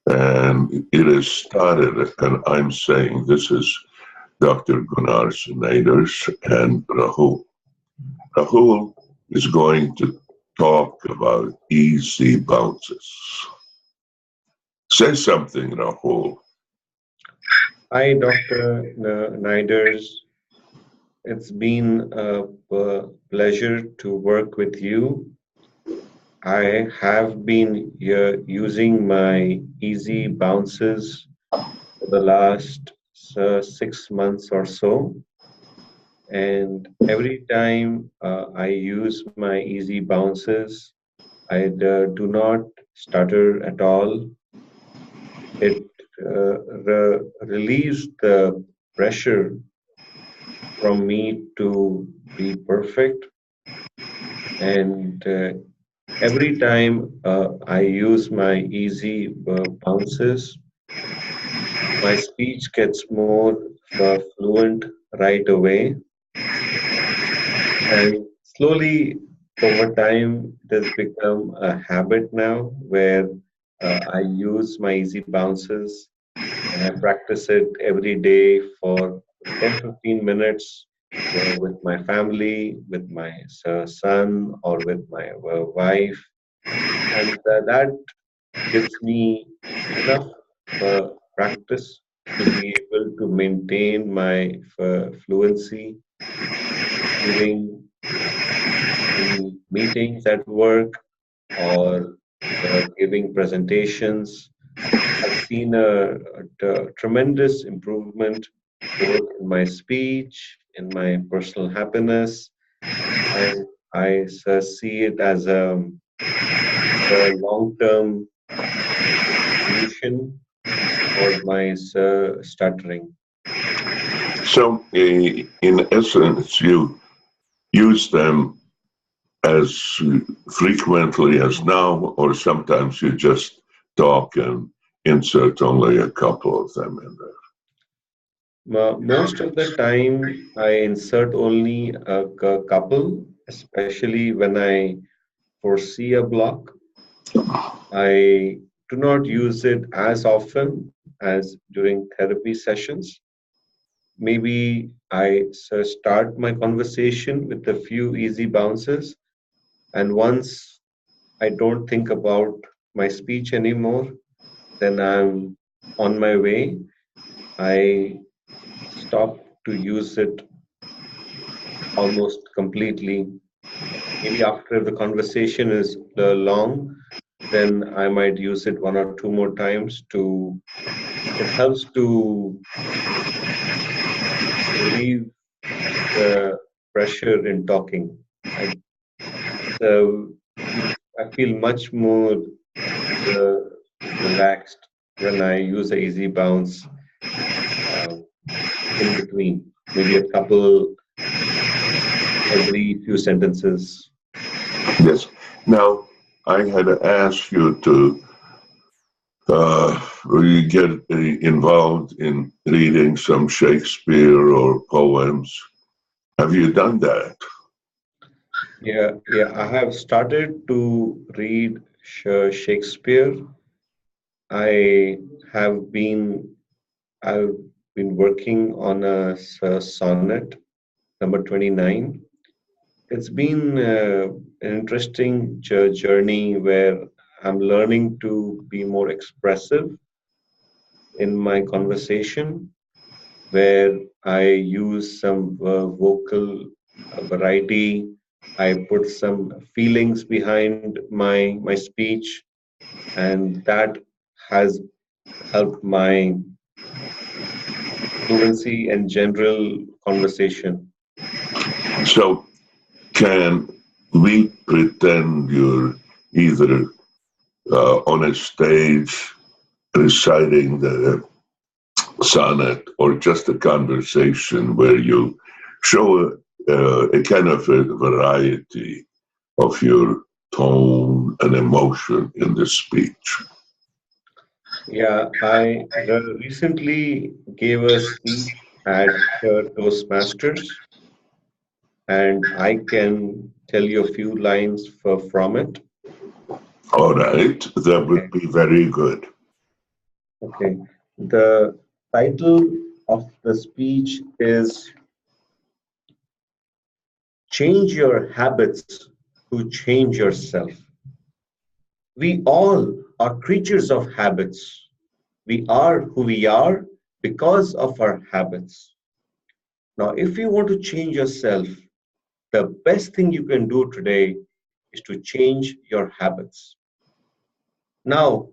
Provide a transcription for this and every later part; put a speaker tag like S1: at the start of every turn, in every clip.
S1: And it has started, and I'm saying this is Dr. Gunnar Snyder's and Rahul. Rahul is going to talk about easy bounces. Say something, Rahul.
S2: Hi, Dr. Niders. It's been a pleasure to work with you. I have been using my easy bounces for the last 6 months or so. And every time I use my easy bounces, I do not stutter at all. It relieves the pressure from me to be perfect. And every time I use my easy bounces, my speech gets more fluent right away. And slowly over time, it has become a habit now where I use my easy bounces and I practice it every day for 10 15 minutes with my family, with my son, or with my wife. And that gives me enough practice to be able to maintain my fluency during any meetings at work or giving presentations. I've seen a tremendous improvement both in my speech, in my personal happiness, and I see it as a long-term solution for my stuttering.
S1: So, in essence, you use them as frequently as now, or sometimes you just talk and insert only a couple of them in there.
S2: Most of the time, I insert only a couple, especially when I foresee a block. I do not use it as often as during therapy sessions. Maybe I start my conversation with a few easy bounces, and once I don't think about my speech anymore, then I'm on my way. I stop to use it almost completely. Maybe after the conversation is long, then I might use it one or two more times to, it helps to relieve the pressure in talking. I, I feel much more uh, relaxed when I use a easy bounce uh, in between, maybe a couple every few sentences.
S1: Yes. Now, I had asked you to you get involved in reading some Shakespeare or poems. Have you done that?
S2: Yeah, I have started to read Shakespeare. I have been I've been working on a sonnet number 29. It's been an interesting journey where I'm learning to be more expressive in my conversation, where I use some vocal variety. I put some feelings behind my speech, and that has helped my fluency and general conversation.
S1: So, can we pretend you're either on a stage reciting the sonnet or just a conversation where you show a kind of a variety of your tone and emotion in the speech?
S2: Yeah, I recently gave a speech at Toastmasters, and I can tell you a few lines from it.
S1: All right, that would
S2: Okay.
S1: be very good.
S2: Okay. The title of the speech is Change Your Habits to Change Yourself. We all are creatures of habits. We are who we are because of our habits. Now, if you want to change yourself, the best thing you can do today is to change your habits. Now,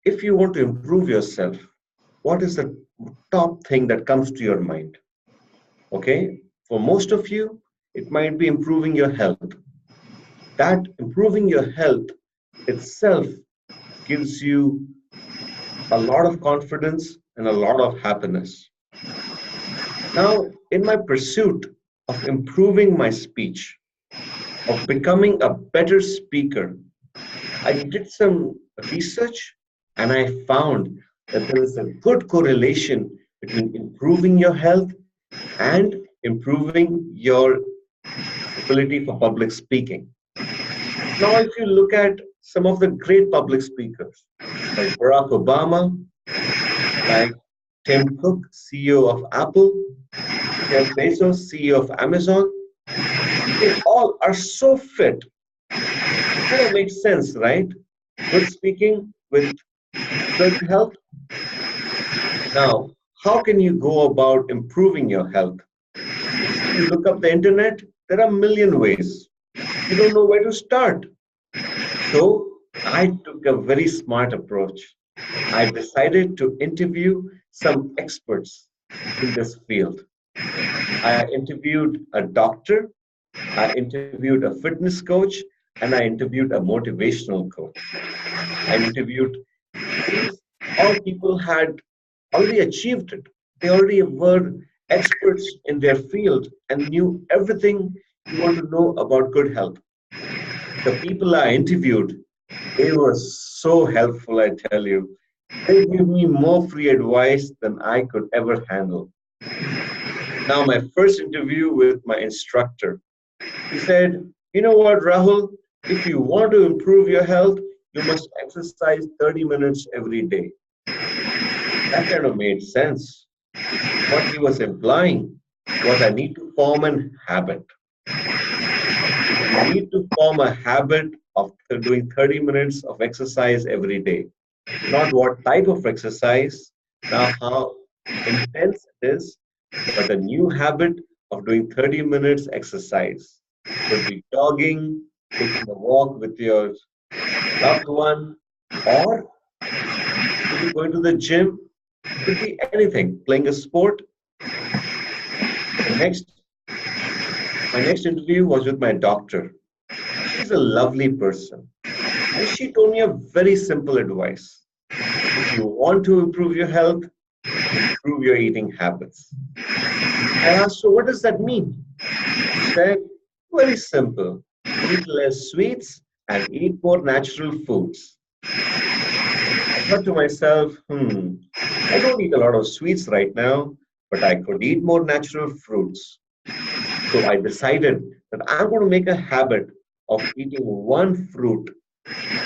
S2: if you want to improve yourself, what is the top thing that comes to your mind? Okay, for most of you, it might be improving your health. That improving your health itself gives you a lot of confidence and a lot of happiness. Now, in my pursuit of improving my speech, of becoming a better speaker, I did some research and I found that there is a good correlation between improving your health and improving your ability for public speaking. Now, if you look at some of the great public speakers, like Barack Obama, like Tim Cook, CEO of Apple, Jeff Bezos, CEO of Amazon, they all are so fit. Kind of makes sense, right? Good speaking with good health. Now, how can you go about improving your health? If you look up the internet, there are a million ways. You don't know where to start. So I took a very smart approach. I decided to interview some experts in this field. I interviewed a doctor, I interviewed a fitness coach, and I interviewed a motivational coach. I interviewed these all people had already achieved it. They already were experts in their field and knew everything you want to know about good health. The people I interviewed, they were so helpful, I tell you. They gave me more free advice than I could ever handle. Now, my first interview with my instructor, he said, "You know what, Rahul? If you want to improve your health, you must exercise 30 minutes every day." That kind of made sense. What he was implying was I need to form an habit. You need to form a habit of doing 30 minutes of exercise every day. Not what type of exercise, now how intense it is, but the new habit of doing 30 minutes exercise. Could be jogging, taking a walk with your loved one, or could be going to the gym, could be anything, playing a sport. The next, my next interview was with my doctor. She's a lovely person. And she told me a very simple advice. If you want to improve your health, improve your eating habits. I asked, so what does that mean? She said, very simple. Eat less sweets and eat more natural foods. I thought to myself, I don't eat a lot of sweets right now, but I could eat more natural fruits. So I decided that I'm going to make a habit of eating one fruit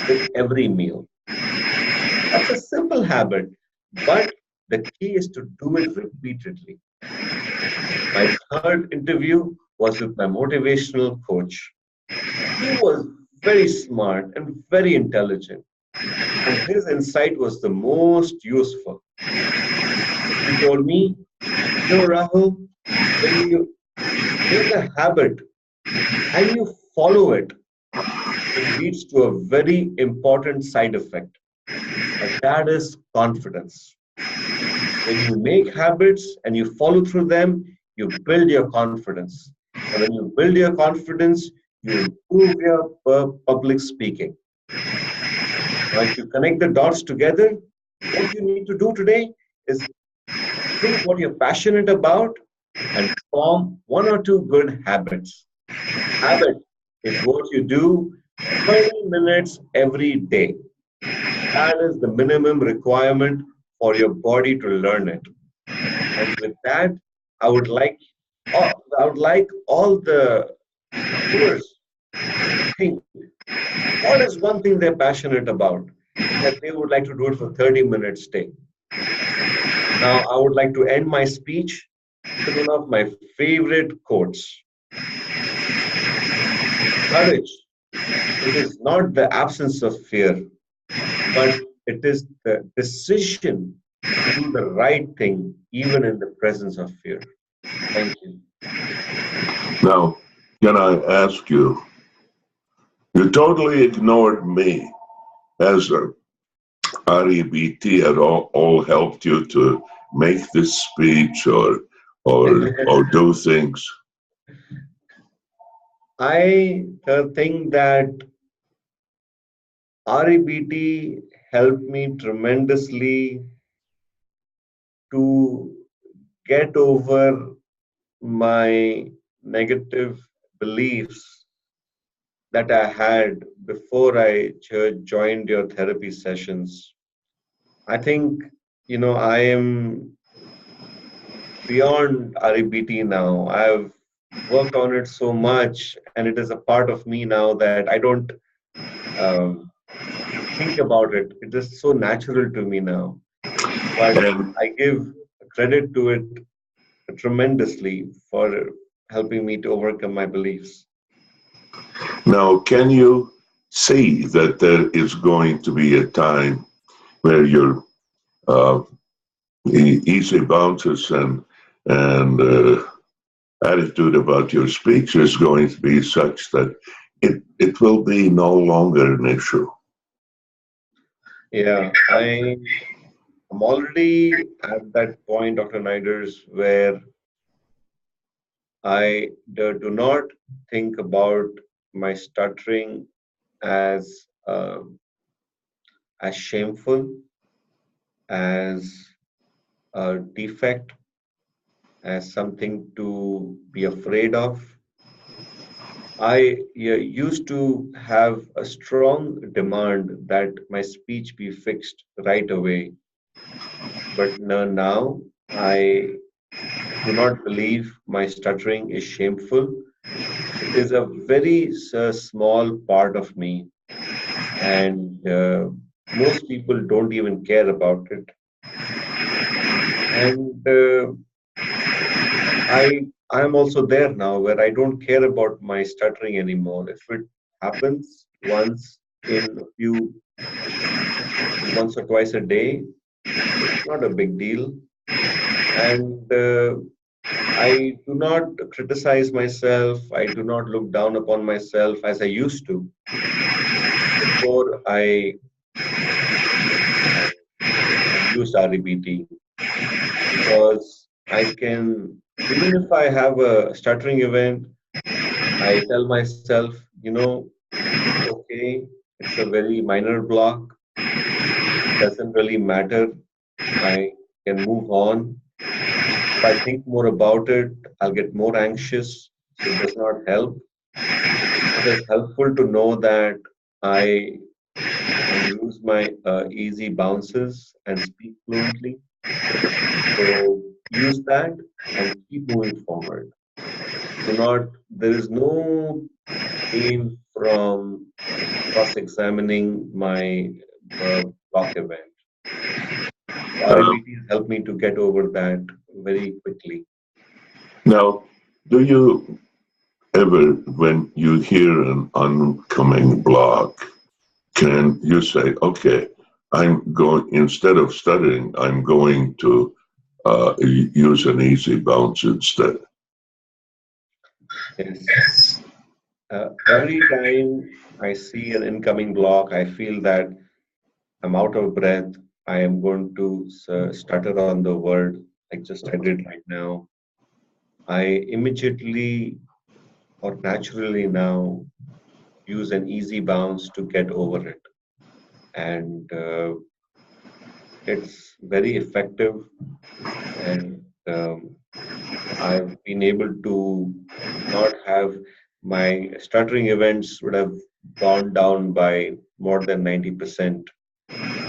S2: with every meal. That's a simple habit, but the key is to do it repeatedly. My third interview was with my motivational coach. He was very smart and very intelligent, and his insight was the most useful. He told me, Rahul, when you make a habit and you follow it, it leads to a very important side effect, and that is confidence. When you make habits and you follow through them, you build your confidence. And when you build your confidence, you improve your public speaking. Now, if you connect the dots together, what you need to do today is think what you're passionate about and form one or two good habits. Habit is what you do 30 minutes every day. That is the minimum requirement for your body to learn it. And with that, I would like I would like all the viewers to think what is one thing they're passionate about. that they would like to do it for 30 minutes stay. Now, I would like to end my speech with one of my favorite quotes. Courage, it is not the absence of fear, but it is the decision to do the right thing, even in the presence of fear. Thank you.
S1: Now, can I ask you, you totally ignored me as a REBT had all helped you to make this speech or do things.
S2: I think that REBT helped me tremendously to get over my negative beliefs that I had before I joined your therapy sessions. I think, I am beyond REBT now. I've worked on it so much, and it is a part of me now that I don't um, think about it. It is so natural to me now. But
S1: And
S2: I give credit to it tremendously for helping me to overcome my beliefs.
S1: now, can you see that there is going to be a time where your uh, easy bounces and attitude about your speech is going to be such that it will be no longer an issue?
S2: Yeah, I'm already at that point, Dr. Niders, where I do not think about my stuttering as shameful, as a defect, as something to be afraid of. I used to have a strong demand that my speech be fixed right away, but now I do not believe my stuttering is shameful. It is a very small part of me, and most people don't even care about it. And I am also there now where I don't care about my stuttering anymore. If it happens once or twice a day, it's not a big deal. And I do not criticize myself. I do not look down upon myself as I used to before uh, I used REBT, because I can, even if I have a stuttering event, I tell myself, it's okay. It's a very minor block. It doesn't really matter. I can move on. If I think more about it, I'll get more anxious. So it does not help. It is helpful to know that I can use my easy bounces and speak fluently. So use that and keep moving forward. There is no pain from cross-examining my block event. So
S1: Uh,
S2: REBT has helped me to get over that very quickly.
S1: Now, do you ever, when you hear an oncoming block, can you say, okay, I'm going, instead of stuttering, I'm going to use an easy bounce instead?
S2: Yes. Every time I see an incoming block, I feel that I'm out of breath. I am going to stutter on the word like just I did right now. I immediately or naturally now use an easy bounce to get over it. And it's very effective. And I've been able to not have my stuttering events would have gone down by more than 90%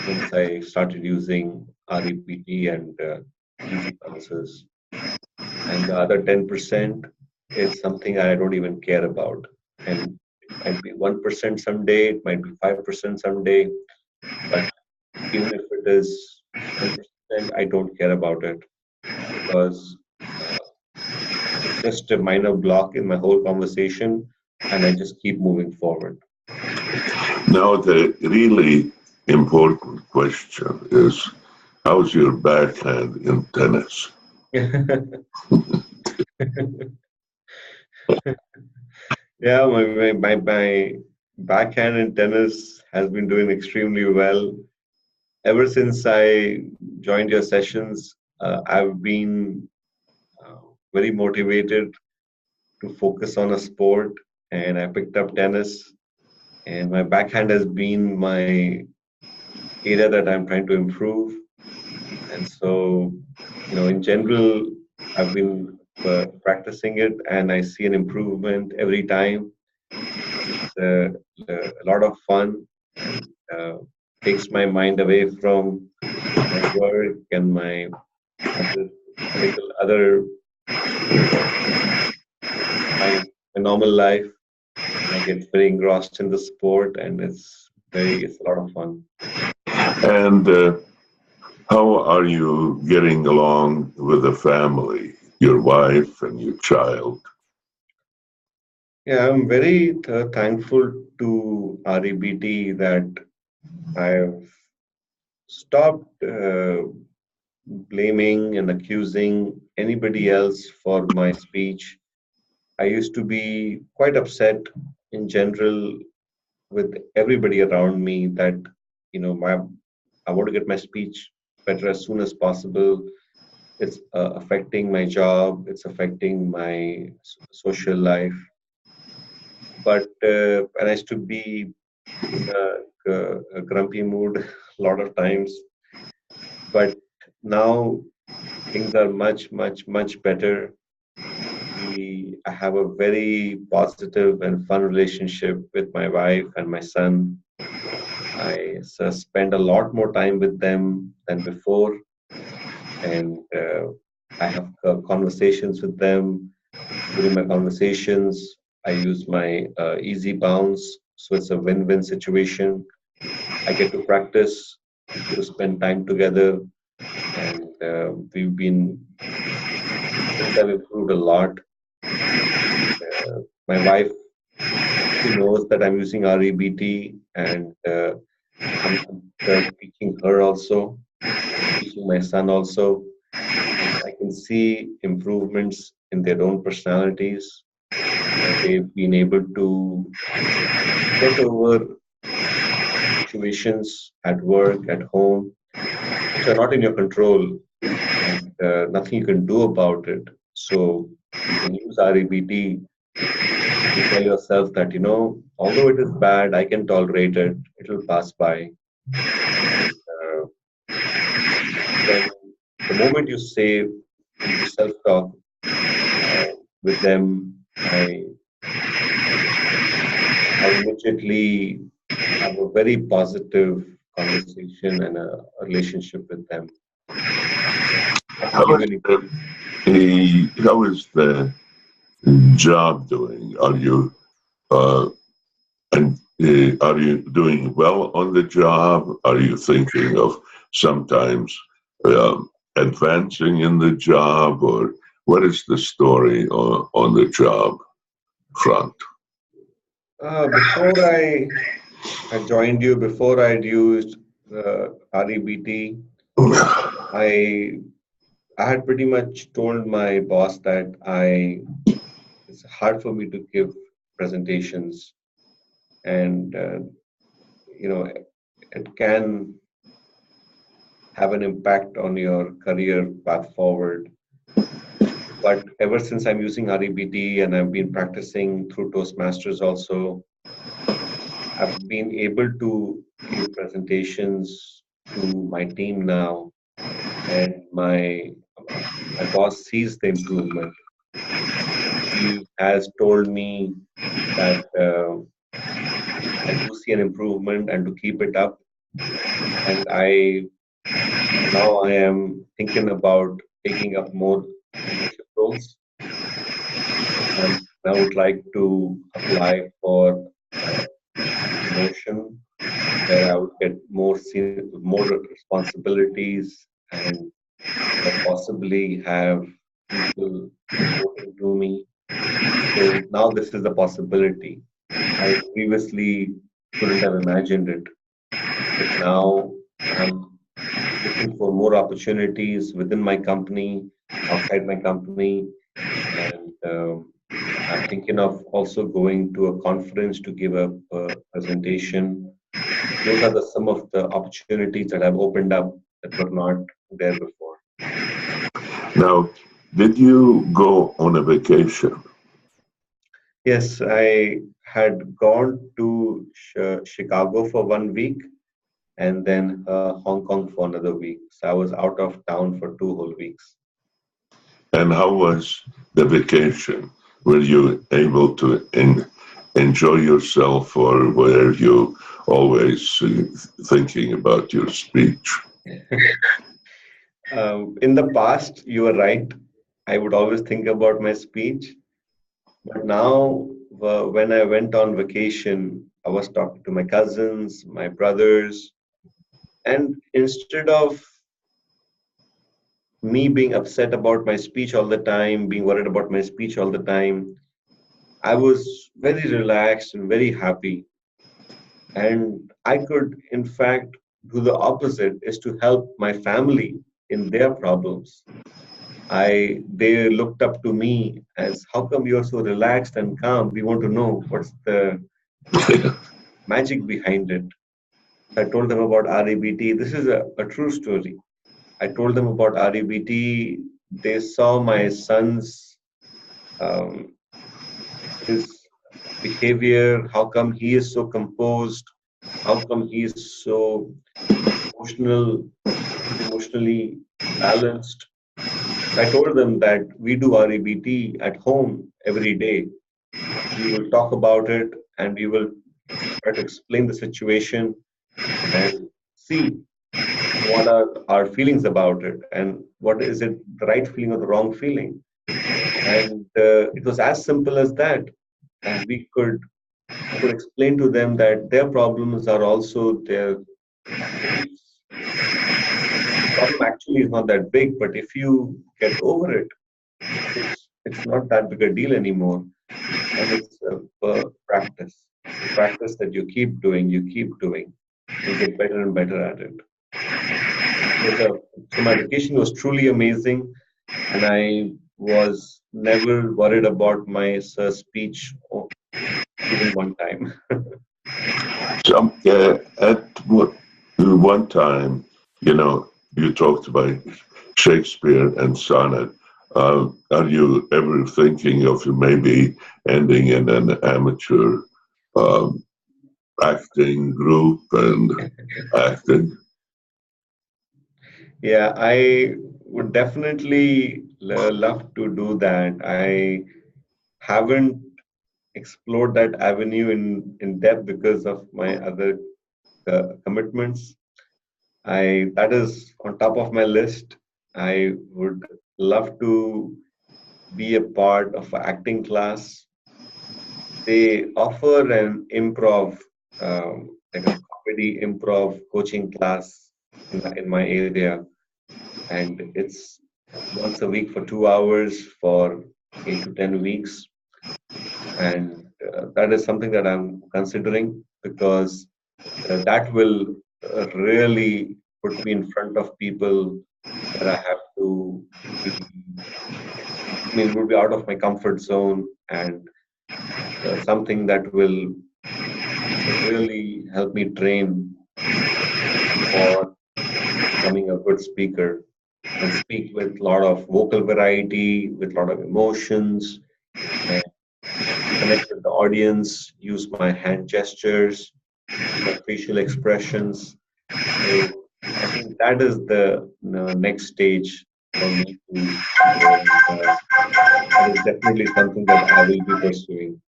S2: since I started using REPT and easy bounces. And the other 10% is something I don't even care about. And it might be 1% someday, it might be 5% someday. But even if it is 10%, I don't care about it because uh, it's just a minor block in my whole conversation, and I just keep moving forward.
S1: Now, the really important question is, how's your backhand in tennis?
S2: Yeah, my backhand in tennis has been doing extremely well. Ever since I joined your sessions, I've been uh, very motivated to focus on a sport, and I picked up tennis. And my backhand has been my area that I'm trying to improve. And so, in general, I've been practicing it, and I see an improvement every time. It's a lot of fun and takes my mind away from my work and my other other my normal life, and I get very engrossed in the sport, and it's a lot of fun.
S1: And how are you getting along with the family, your wife and your child?
S2: Yeah, I'm very thankful to REBT that I've stopped blaming and accusing anybody else for my speech. I used to be quite upset in general with everybody around me that my I want to get my speech better as soon as possible. It's affecting my job. It's affecting my social life. But and I used to be in a grumpy mood a lot of times. But now things are much, much, much better. I have a very positive and fun relationship with my wife and my son. I spend a lot more time with them than before, and I have conversations with them. During my conversations, I use my easy bounce, so it's a win-win situation. I get to practice, we get to spend time together, and things have improved a lot. My wife, she knows that I'm using REBT, and I'm teaching her also. I'm teaching my son also, and I can see improvements in their own personalities. They've been able to get over situations at work, at home, which are not in your control, and nothing you can do about it. So you can use REBT to tell yourself that, although it is bad, I can tolerate it. It will pass by. And when the moment you say, when you self-talk with them, I immediately have a very positive conversation and a relationship with them. I can
S1: How
S2: give you
S1: is
S2: an example.
S1: how is the job doing? Uh, are you doing well on the job? Are you thinking of sometimes advancing in the job, or what is the story on the job front?
S2: Before I joined you, before I'd used REBT, I I had pretty much told my boss that it's hard for me to give presentations, and you know it can have an impact on your career path forward. But ever since I'm using REBT and I've been practicing through Toastmasters also, I've been able to give presentations to my team now, and my boss sees the improvement. He has told me that I do see an improvement and to keep it up. And now I am thinking about taking up more leadership roles. I would like to apply for promotion where I would get more responsibilities and possibly have people reporting to me. So now this is a possibility. I previously couldn't have imagined it, but now I'm looking for more opportunities within my company, outside my company, and I'm thinking of also going to a conference to give a presentation. Those are some of the opportunities that have opened up that were not there before.
S1: Now, did you go on a vacation?
S2: Yes, I had gone to Chicago for 1 week and then Hong Kong for another week. So I was out of town for 2 whole weeks.
S1: And how was the vacation? Were you able to enjoy yourself, or were you always thinking about your speech?
S2: In the past, you were right. I would always think about my speech. But now, when I went on vacation, I was talking to my cousins, my brothers, and instead of me being upset about my speech all the time, being worried about my speech all the time, I was very relaxed and very happy. And I could, in fact, do the opposite, is to help my family in their problems. They looked up to me as, how come you're so relaxed and calm? We want to know what's the magic behind it. I told them about REBT. This is a true story. I told them about REBT. They saw my son's um, his behavior. How come he is so composed? How come he is so emotional, emotionally balanced? So I told them that we do REBT at home every day. We will talk about it and we will try to explain the situation and see what are our feelings about it and what is it the right feeling or the wrong feeling. And it was as simple as that. And I could explain to them that their problems are also their beliefs. The problem actually is not that big, but if you get over it, it's not that big a deal anymore. And it's a practice. It's a practice that you keep doing, and get better and better at it. So my vacation was truly amazing, and I was never worried about my speech even one time.
S1: So, at one time, you talked about Shakespeare and sonnet. Are you ever thinking of maybe ending in an amateur um, acting group and acting?
S2: Yeah, I would definitely love to do that. I haven't explored that avenue in depth because of my other commitments. I That is on top of my list. I would love to be a part of an acting class. They offer an improv, like a comedy improv coaching class in my area, and it's once a week for 2 hours for 8 to 10 weeks, and that is something that I'm considering because that will really put me in front of people where I have to be. I mean, it would be out of my comfort zone and something that will really help me train for becoming a good speaker and speak with a lot of vocal variety, with a lot of emotions, and connect with the audience, use my hand gestures, my facial expressions. So I think that is the next stage for me to go, and that is definitely something that I will be pursuing.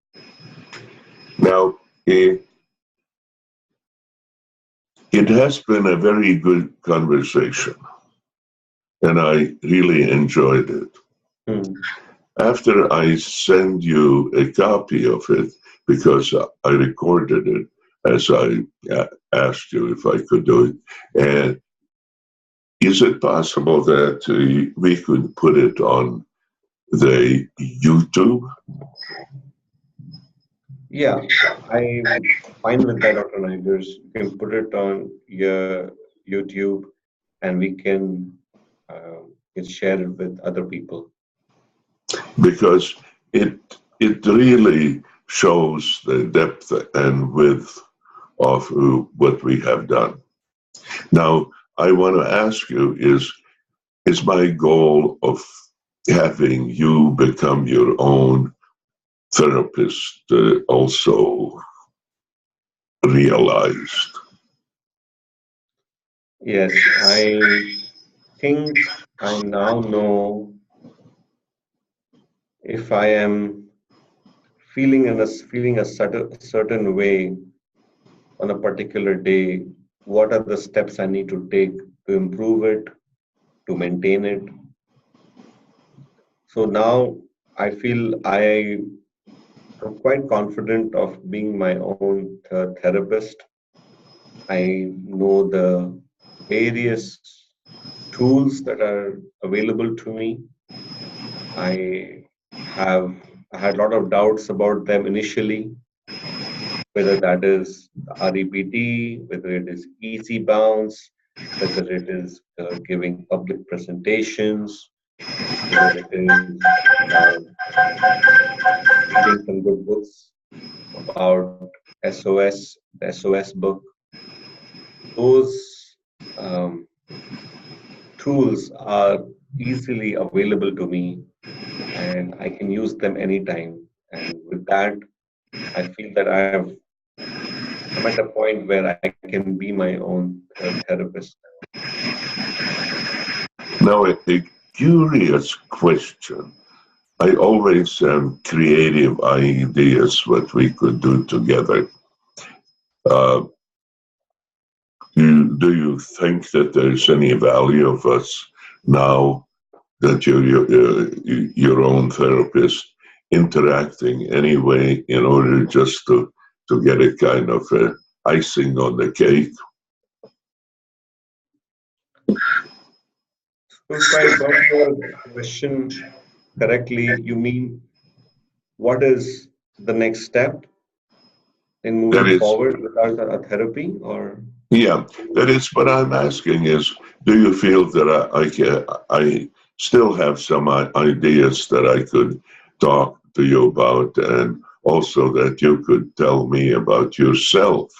S1: Now, it has been a very good conversation, and I really enjoyed it.
S2: Hmm.
S1: After I send you a copy of it, because I recorded it, as I asked you if I could do it. And is it possible that we could put it on the YouTube?
S2: Yeah, I'm fine with that, Dr. Nigers. You can put it on your YouTube and we can share it with other people.
S1: Because it really shows the depth and width of what we have done. Now, I want to ask you, is my goal of having you become your own therapist also realized?
S2: Yes, I think I now know if I am feeling a certain way on a particular day, what are the steps I need to take to improve it, to maintain it. So now I feel I am quite confident of being my own therapist. I know the various tools that are available to me. I have I had a lot of doubts about them initially, whether that is REPT, whether it is easy bounce, whether it is giving public presentations, whether it is reading some good books about SOS, the SOS book. Those um, tools are easily available to me and I can use them anytime. And with that, I feel that I'm at a point where I can be my own therapist.
S1: Now, a curious question. I always have creative ideas what we could do together. Uh, do you think that there's any value of us now that you're your own therapist interacting anyway in order just to get a kind of icing on the cake?
S2: So if I got your question correctly, you mean what is the next step in
S1: That
S2: moving
S1: is,
S2: forward with our therapy or
S1: yeah, that is what I'm asking is, do you feel that I still have some ideas that I could talk to you about, and also that you could tell me about yourself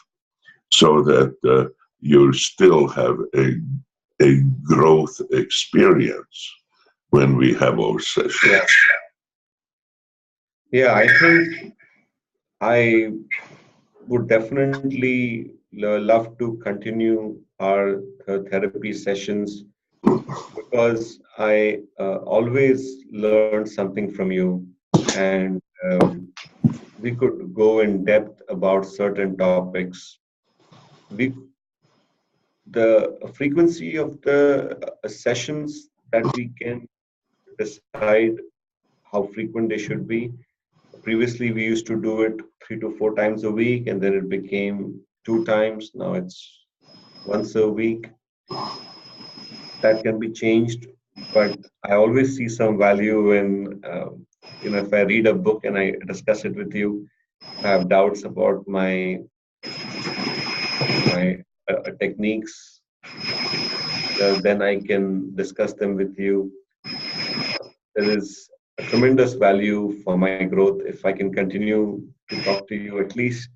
S1: so that you still have a growth experience when we have our
S2: yeah.
S1: sessions?
S2: Yeah, I think I would definitely love to continue our therapy sessions because I always learn something from you, and we could go in depth about certain topics. We the frequency of the sessions that we can decide how frequent they should be. Previously, we used to do it 3 to 4 times a week, and then it became 2 times. Now it's once a week. That can be changed, but I always see some value in, if I read a book and I discuss it with you, if I have doubts about my techniques, then I can discuss them with you. There is a tremendous value for my growth if I can continue to talk to you at least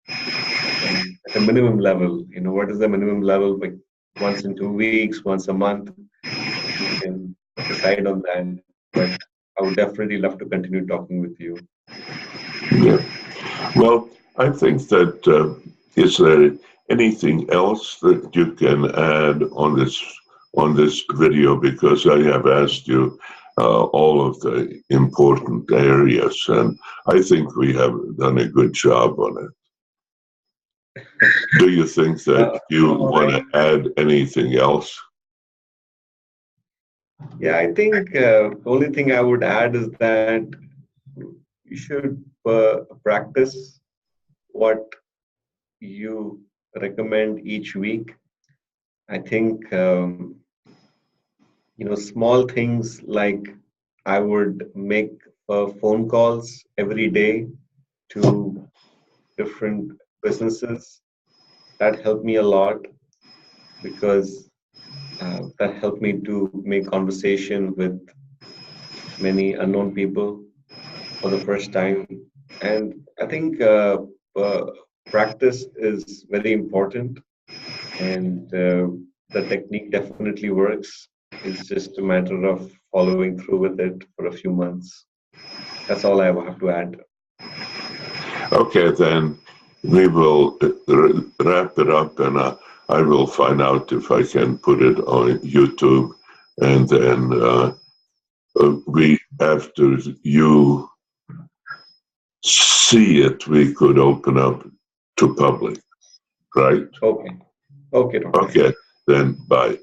S2: at a minimum level. What is the minimum level? Like once in 2 weeks, once a month, we can decide on that. But I would definitely love to continue talking with you.
S1: Yeah. Well, I think that is there anything else that you can add on this video, because I have asked you all of the important areas, and I think we have done a good job on it. Do you think that you want to add anything else?
S2: Yeah, I think the only thing I would add is that you should practice what you recommend each week. I think small things like I would make phone calls every day to different businesses. That helped me a lot because that helped me to make conversation with many unknown people for the first time. And I think uh, practice is very important, and the technique definitely works. It's just a matter of following through with it for a few months. That's all I have to add.
S1: Okay, then we will wrap it up, and I will find out if I can put it on YouTube, and then we, after you see it, we could open up to public, right?
S2: Okay. Okay, doctor.
S1: Okay, then bye.